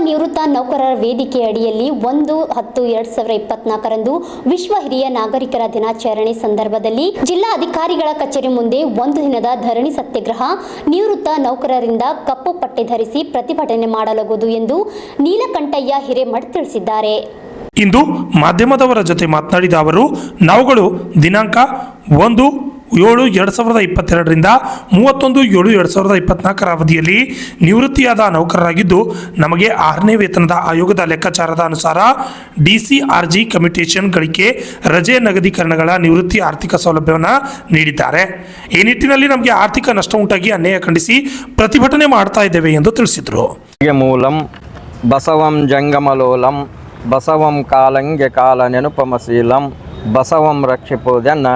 ನಿವೃತ್ತ ನೌಕರರ ವೇದಿಕೆ ಅಡಿಯಲ್ಲಿ 1/10/2024ರಂದು ವಿಶ್ವ ಹಿರಿಯ ನಾಗರಿಕರ ದಿನಾಚರಣೆ ಸಂದರ್ಭದಲ್ಲಿ ಜಿಲ್ಲಾ ಅಧಿಕಾರಿಗಳ ಕಚೇರಿ ಮುಂದೆ ಒಂದು ದಿನದ ಧರಣಿ ಸತ್ಯಾಗ್ರಹ ನಿವೃತ್ತ ನೌಕರರಿಂದ ಕಪ್ಪು ಪಟ್ಟೆ ಧರಿಸಿ ಪ್ರತಿಭಟನೆ ಮಾಡಲಾಗುವುದು ಎಂದು ನೀಲಕಂಠಯ್ಯ ಹಿರೇಮಠ್ ತಿಳಿಸಿದ್ದಾರೆ. ಇಂದು ಮಾಧ್ಯಮದವರ ಜೊತೆ ಮಾತನಾಡಿದ ಅವರು, ನಾವುಗಳು ದಿನಾಂಕ 1/7/2022ರಿಂದ 31/7/2024 ಅವಧಿಯಲ್ಲಿ ನಿವೃತ್ತಿಯಾದ ನೌಕರರಾಗಿದ್ದು, ನಮಗೆ 6ನೇ ವೇತನದ ಆಯೋಗದ ಲೆಕ್ಕಾಚಾರದ ಅನುಸಾರ ಡಿಸಿಆರ್ಜಿ ಕಮ್ಯುಟೇಷನ್ ಗಳಿಕೆ ರಜೆ ನಗದೀಕರಣಗಳ ನಿವೃತ್ತಿ ಆರ್ಥಿಕ ಸೌಲಭ್ಯವನ್ನು ನೀಡಿದ್ದಾರೆ. ಈ ನಿಟ್ಟಿನಲ್ಲಿ ನಮಗೆ ಆರ್ಥಿಕ ನಷ್ಟ ಉಂಟಾಗಿ ಅನ್ಯಾಯ ಖಂಡಿಸಿ ಪ್ರತಿಭಟನೆ ಮಾಡ್ತಾ ಇದ್ದೇವೆ ಎಂದು ತಿಳಿಸಿದರು. ಮೂಲಂ ಬಸವಂ ಜಂಗಮಲೋಲಂ ಬಸವಂ ಕಾಲಂಗೆ ಕಾಲ ನೆನಪಮಶೀಲಂ ಬಸವಂ ರಕ್ಷಿಪೋದನ್ನ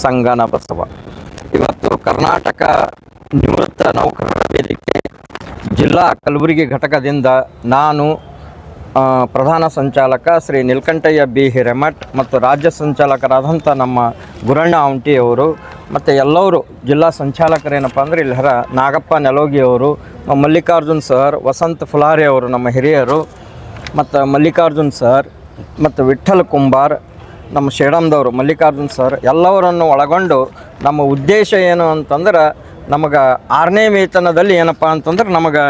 ಸಂಗನ ಬಸವ. ಇವತ್ತು ಕರ್ನಾಟಕ ನಿವೃತ್ತ ನೌಕರರ ವೇದಿಕೆ ಜಿಲ್ಲಾ ಕಲಬುರಗಿ ಘಟಕದಿಂದ ನಾನು ಪ್ರಧಾನ ಸಂಚಾಲಕ ಶ್ರೀ ನೀಲಕಂಠಯ್ಯ ಬಿ ಹಿರೇಮಠ್ ಮತ್ತು ರಾಜ್ಯ ಸಂಚಾಲಕರಾದಂಥ ನಮ್ಮ ಗುರಣ್ಣ ಔಂಟಿಯವರು ಮತ್ತು ಎಲ್ಲರೂ ಜಿಲ್ಲಾ ಸಂಚಾಲಕರೇನಪ್ಪ ಅಂದರೆ ಇಲ್ಲಿ ನಾಗಪ್ಪ ನೆಲೋಗಿಯವರು, ಮಲ್ಲಿಕಾರ್ಜುನ್ ಸರ್, ವಸಂತ ಫುಲಾರಿ ಅವರು ನಮ್ಮ ಹಿರಿಯರು, ಮತ್ತು ಮಲ್ಲಿಕಾರ್ಜುನ್ ಸರ್ ಮತ್ತು ವಿಠ್ಠಲ್ ಕುಂಬಾರ್ ನಮ್ಮ ಶೇಡಮ್ದವರು ಮಲ್ಲಿಕಾರ್ಜುನ್ ಸರ್ ಎಲ್ಲವರನ್ನು ಒಳಗೊಂಡು ನಮ್ಮ ಉದ್ದೇಶ ಏನು ಅಂತಂದ್ರೆ ನಮಗೆ 6ನೇ ವೇತನದಲ್ಲಿ ಏನಪ್ಪ ಅಂತಂದ್ರೆ ನಮಗೆ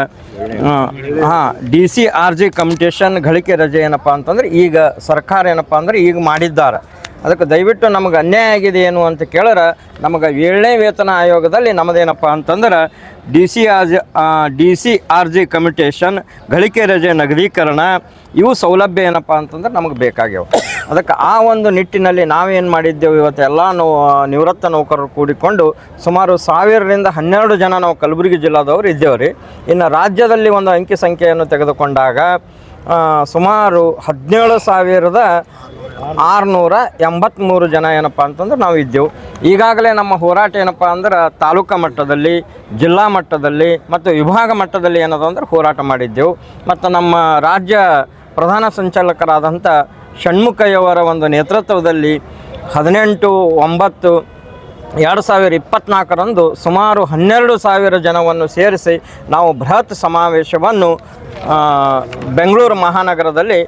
DCRG ಕಮ್ಯುಟೇಷನ್ ಗಳಿಕೆ ರಜೆ ಏನಪ್ಪ ಅಂತಂದ್ರೆ ಈಗ ಸರ್ಕಾರ ಏನಪ್ಪ ಅಂದ್ರೆ ಈಗ ಮಾಡಿದ್ದಾರೆ. ಅದಕ್ಕೆ ದಯವಿಟ್ಟು ನಮಗೆ ಅನ್ಯಾಯ ಆಗಿದೆ ಏನು ಅಂತ ಕೇಳಿದ್ರೆ ನಮಗೆ 7ನೇ ವೇತನ ಆಯೋಗದಲ್ಲಿ ನಮ್ಮದೇನಪ್ಪ ಅಂತಂದ್ರೆ DCRG ಕಮ್ಯುಟೇಷನ್ ಗಳಿಕೆ ರಜೆ ನಗದೀಕರಣ ಇವು ಸೌಲಭ್ಯ ಏನಪ್ಪ ಅಂತಂದ್ರೆ ನಮಗೆ ಬೇಕಾಗ್ಯಾವ. ಅದಕ್ಕೆ ಆ ಒಂದು ನಿಟ್ಟಿನಲ್ಲಿ ನಾವೇನು ಮಾಡಿದ್ದೆವು, ಇವತ್ತು ಎಲ್ಲ ನಿವೃತ್ತ ನೌಕರರು ಕೂಡಿಕೊಂಡು ಸುಮಾರು 1000ರಿಂದ 12 ಜನ ನಾವು ಕಲಬುರಗಿ ಜಿಲ್ಲಾದವರು ಇದ್ದೇವೆ. ಇನ್ನು ರಾಜ್ಯದಲ್ಲಿ ಒಂದು ಅಂಕಿ ಸಂಖ್ಯೆಯನ್ನು ತೆಗೆದುಕೊಂಡಾಗ ಸುಮಾರು 17,683 ಜನ ಏನಪ್ಪ ಅಂತಂದ್ರೆ ನಾವು ಇದ್ದೆವು. ಈಗಾಗಲೇ ನಮ್ಮ ಹೋರಾಟ ಏನಪ್ಪ ಅಂದ್ರೆ ತಾಲೂಕಾ ಮಟ್ಟದಲ್ಲಿ, ಜಿಲ್ಲಾ ಮಟ್ಟದಲ್ಲಿ ಮತ್ತು ವಿಭಾಗ ಮಟ್ಟದಲ್ಲಿ ಏನದು ಅಂದ್ರೆ ಹೋರಾಟ ಮಾಡಿದ್ದೆವು. ಮತ್ತು ನಮ್ಮ ರಾಜ್ಯ ಪ್ರಧಾನ ಸಂಚಾಲಕರಾದಂಥ ಷಣ್ಮುಖಯ್ಯವರ ಒಂದು ನೇತೃತ್ವದಲ್ಲಿ 18/9/2024ರಂದು ಸುಮಾರು 12,000 ಜನವನ್ನು ಸೇರಿಸಿ ನಾವು ಬೃಹತ್ ಸಮಾವೇಶವನ್ನು ಬೆಂಗಳೂರು ಮಹಾನಗರದಲ್ಲಿ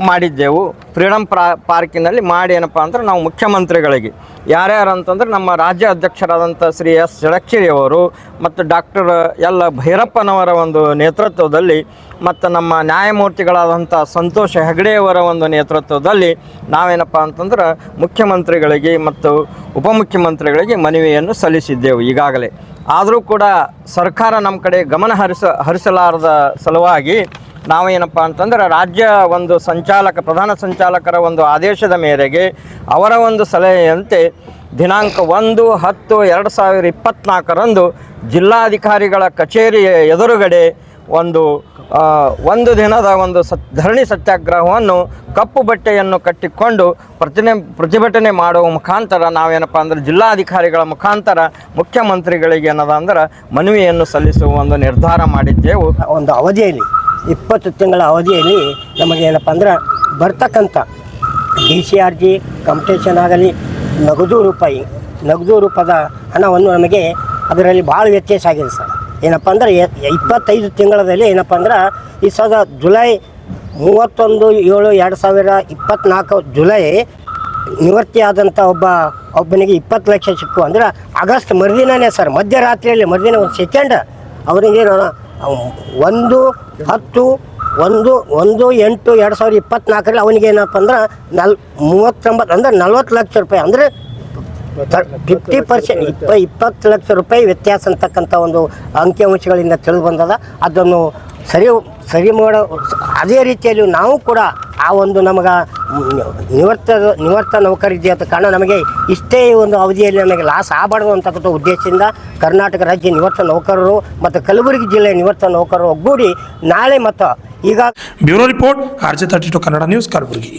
ಮಾಡಿದ್ದೆವು. ಫ್ರೀಡಮ್ ಪಾರ್ಕಿನಲ್ಲಿ ಮಾಡಿ ಏನಪ್ಪ ಅಂದ್ರೆ ನಾವು ಮುಖ್ಯಮಂತ್ರಿಗಳಿಗೆ ಯಾರ್ಯಾರು ಅಂತಂದ್ರೆ ನಮ್ಮ ರಾಜ್ಯ ಅಧ್ಯಕ್ಷರಾದಂಥ ಶ್ರೀ ಎಸ್ ಷಡಕ್ಷರಿಯವರು ಮತ್ತು ಡಾಕ್ಟರ್ ಎಲ್ ಭೈರಪ್ಪನವರ ಒಂದು ನೇತೃತ್ವದಲ್ಲಿ ಮತ್ತು ನಮ್ಮ ನ್ಯಾಯಮೂರ್ತಿಗಳಾದಂಥ ಸಂತೋಷ್ ಹೆಗಡೆಯವರ ಒಂದು ನೇತೃತ್ವದಲ್ಲಿ ನಾವೇನಪ್ಪ ಅಂತಂದ್ರೆ ಮುಖ್ಯಮಂತ್ರಿಗಳಿಗೆ ಮತ್ತು ಉಪಮುಖ್ಯಮಂತ್ರಿಗಳಿಗೆ ಮನವಿಯನ್ನು ಸಲ್ಲಿಸಿದ್ದೆವು ಈಗಾಗಲೇ. ಆದರೂ ಕೂಡ ಸರ್ಕಾರ ನಮ್ಮ ಕಡೆ ಗಮನ ಹರಿಸಲಾರದ ಸಲುವಾಗಿ ನಾವೇನಪ್ಪ ಅಂತಂದ್ರೆ ರಾಜ್ಯ ಒಂದು ಪ್ರಧಾನ ಸಂಚಾಲಕರ ಒಂದು ಆದೇಶದ ಮೇರೆಗೆ ಅವರ ಒಂದು ಸಲಹೆಯಂತೆ ದಿನಾಂಕ 1/10/2024ರಂದು ಜಿಲ್ಲಾಧಿಕಾರಿಗಳ ಕಚೇರಿಯ ಎದುರುಗಡೆ ಒಂದು ದಿನದ ಒಂದು ಧರಣಿ ಸತ್ಯಾಗ್ರಹವನ್ನು ಕಪ್ಪು ಬಟ್ಟೆಯನ್ನು ಕಟ್ಟಿಕೊಂಡು ಪ್ರತಿಭಟನೆ ಮಾಡುವ ಮುಖಾಂತರ ನಾವೇನಪ್ಪ ಅಂದ್ರೆ ಜಿಲ್ಲಾಧಿಕಾರಿಗಳ ಮುಖಾಂತರ ಮುಖ್ಯಮಂತ್ರಿಗಳಿಗೆ ಏನದ ಅಂದ್ರೆ ಮನವಿಯನ್ನು ಸಲ್ಲಿಸುವ ಒಂದು ನಿರ್ಧಾರ ಮಾಡಿದ್ದೆವು. ಒಂದು ಅವಧಿಯಲ್ಲಿ 20 ತಿಂಗಳ ಅವಧಿಯಲ್ಲಿ ನಮಗೇನಪ್ಪ ಅಂದ್ರೆ ಬರ್ತಕ್ಕಂಥ DCRG ಕಮ್ಯುಟೇಷನ್ ಆಗಲಿ ನಗದು ರೂಪದ ಹಣವನ್ನು ನಮಗೆ ಅದರಲ್ಲಿ ಭಾಳ ವ್ಯತ್ಯಾಸ ಆಗಿದೆ ಸರ್. ಏನಪ್ಪ ಅಂದ್ರೆ 25 ತಿಂಗಳಲ್ಲಿ ಏನಪ್ಪ ಅಂದ್ರೆ ಈ ಜುಲೈ 31/7/2024 ಜುಲೈ ನಿವೃತ್ತಿಯಾದಂಥ ಒಬ್ಬನಿಗೆ 20 ಲಕ್ಷ ಸಿಕ್ಕು ಅಂದ್ರೆ ಆಗಸ್ಟ್ ಮರುದಿನನೇ ಸರ್, ಮಧ್ಯರಾತ್ರಿಯಲ್ಲಿ ಮರುದಿನ ಒಂದು ಸೆಕೆಂಡ್ ಅವರಿಗೆ 1/8/2024 ಅವನಿಗೆ ಏನಪ್ಪ ಅಂದ್ರೆ 39 ಅಂದ್ರೆ 40 ಲಕ್ಷ ರೂಪಾಯಿ ಅಂದರೆ 50% 20 ಲಕ್ಷ ರೂಪಾಯಿ ವ್ಯತ್ಯಾಸ ಅಂತಕ್ಕಂಥ ಒಂದು ಅಂಕಿಅಂಶಗಳಿಂದ ತಿಳಿದು ಬಂದದ. ಅದನ್ನು ಸರಿ ಮಾಡೋ ಅದೇ ರೀತಿಯಲ್ಲಿ ನಾವು ಕೂಡ ಆ ಒಂದು ನಮಗೆ ನಿವೃತ್ತ ನೌಕರಿದ್ದೆ ಅಂತ ಕಾರಣ ನಮಗೆ ಇಷ್ಟೇ ಒಂದು ಅವಧಿಯಲ್ಲಿ ನಮಗೆ ಲಾಸ್ ಆಗಬಾರ್ದು ಅಂತಕ್ಕಂಥ ಉದ್ದೇಶದಿಂದ ಕರ್ನಾಟಕ ರಾಜ್ಯ ನಿವೃತ್ತ ನೌಕರರು ಮತ್ತು ಕಲಬುರಗಿ ಜಿಲ್ಲೆಯ ನಿವೃತ್ತ ನೌಕರರು ಒಗ್ಗೂಡಿ ನಾಳೆ ಮತ್ತು ಈಗ bureau report RJ32 Kannada news Kalaburagi.